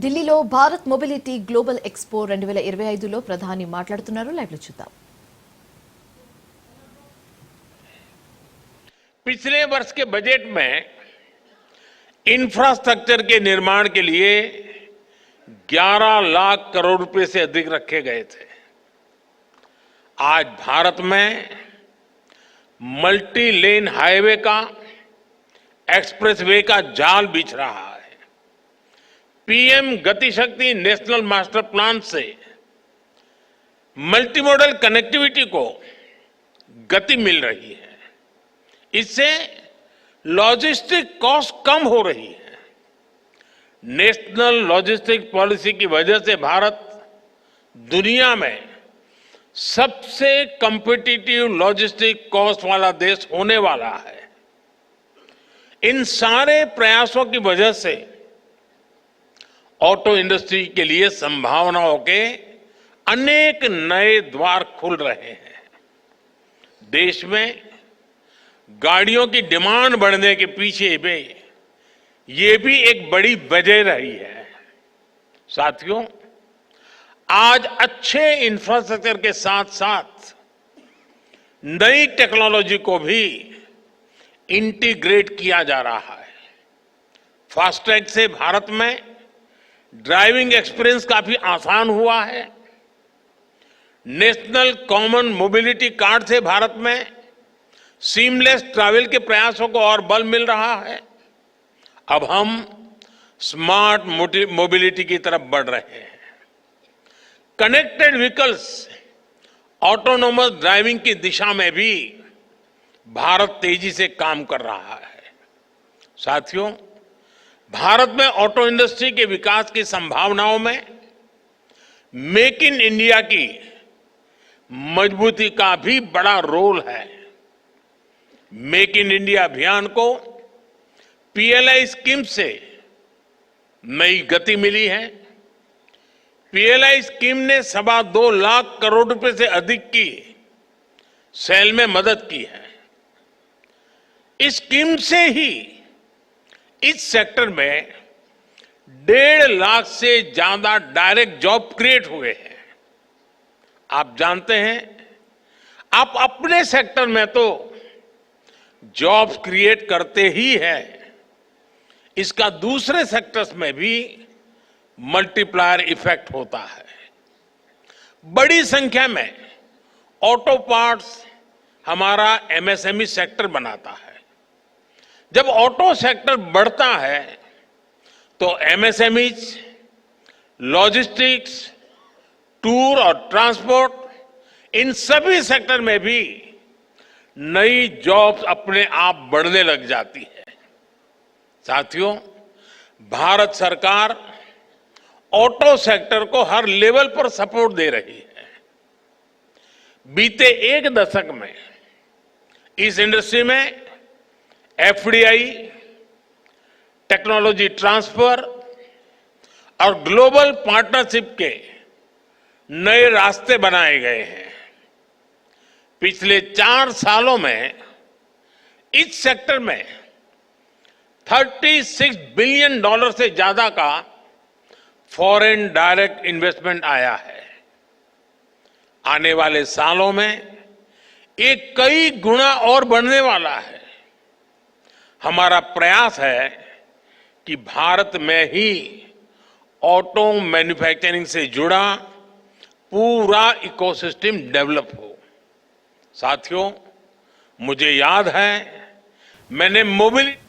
ఢిల్లీలో Bharat mobility global expo 2025లో ప్రధాని మాట్లాడుతున్నారు. లైవ్ లో చూద్దాం. पिछले वर्ष के बजट में इंफ्रास्ट्रक्चर के निर्माण के लिए 11 लाख करोड़ रुपए से अधिक रखे गए थे. आज भारत में मल्टी लेन हाईवे का, एक्सप्रेसवे का जाल बिछ रहा है. पीएम गति शक्ति नेशनल मास्टर प्लान से मल्टीमोडल कनेक्टिविटी को गति मिल रही है. इससे लॉजिस्टिक कॉस्ट कम हो रही है. नेशनल लॉजिस्टिक पॉलिसी की वजह से भारत दुनिया में सबसे कॉम्पिटिटिव लॉजिस्टिक कॉस्ट वाला देश होने वाला है. इन सारे प्रयासों की वजह से ऑटो इंडस्ट्री के लिए संभावनाओं के अनेक नए द्वार खुल रहे हैं. देश में गाड़ियों की डिमांड बढ़ने के पीछे भी ये भी एक बड़ी वजह रही है. साथियों, आज अच्छे इंफ्रास्ट्रक्चर के साथ साथ नई टेक्नोलॉजी को भी इंटीग्रेट किया जा रहा है. फास्टैग से भारत में ड्राइविंग एक्सपीरियंस काफी आसान हुआ है. नेशनल कॉमन मोबिलिटी कार्ड से भारत में सीमलेस ट्रैवल के प्रयासों को और बल मिल रहा है. अब हम स्मार्ट मोबिलिटी की तरफ बढ़ रहे हैं. कनेक्टेड व्हीकल्स, ऑटोनोमस ड्राइविंग की दिशा में भी भारत तेजी से काम कर रहा है. साथियों, भारत में ऑटो इंडस्ट्री के विकास की संभावनाओं में मेक इन इंडिया की मजबूती का भी बड़ा रोल है. मेक इन इंडिया अभियान को पीएलआई स्कीम से नई गति मिली है. पीएलआई स्कीम ने 2.25 लाख करोड़ रुपए से अधिक की सेल में मदद की है. इस स्कीम से ही इस सेक्टर में 1.5 लाख से ज्यादा डायरेक्ट जॉब क्रिएट हुए हैं. आप जानते हैं, आप अपने सेक्टर में तो जॉब्स क्रिएट करते ही है, इसका दूसरे सेक्टर्स में भी मल्टीप्लायर इफेक्ट होता है. बड़ी संख्या में ऑटो पार्ट्स हमारा एमएसएमई सेक्टर बनाता है. जब ऑटो सेक्टर बढ़ता है तो एमएसएमईज, लॉजिस्टिक्स, टूर और ट्रांसपोर्ट, इन सभी सेक्टर में भी नई जॉब्स अपने आप बढ़ने लग जाती है. साथियों, भारत सरकार ऑटो सेक्टर को हर लेवल पर सपोर्ट दे रही है. बीते 1 दशक में इस इंडस्ट्री में एफडीआई, टेक्नोलॉजी ट्रांसफर और ग्लोबल पार्टनरशिप के नए रास्ते बनाए गए हैं. पिछले 4 सालों में इस सेक्टर में $36 बिलियन से ज्यादा का फॉरेन डायरेक्ट इन्वेस्टमेंट आया है. आने वाले सालों में ये कई गुना और बढ़ने वाला है. हमारा प्रयास है कि भारत में ही ऑटो मैन्युफैक्चरिंग से जुड़ा पूरा इकोसिस्टम डेवलप हो. साथियों, मुझे याद है, मैंने मोबिलिटी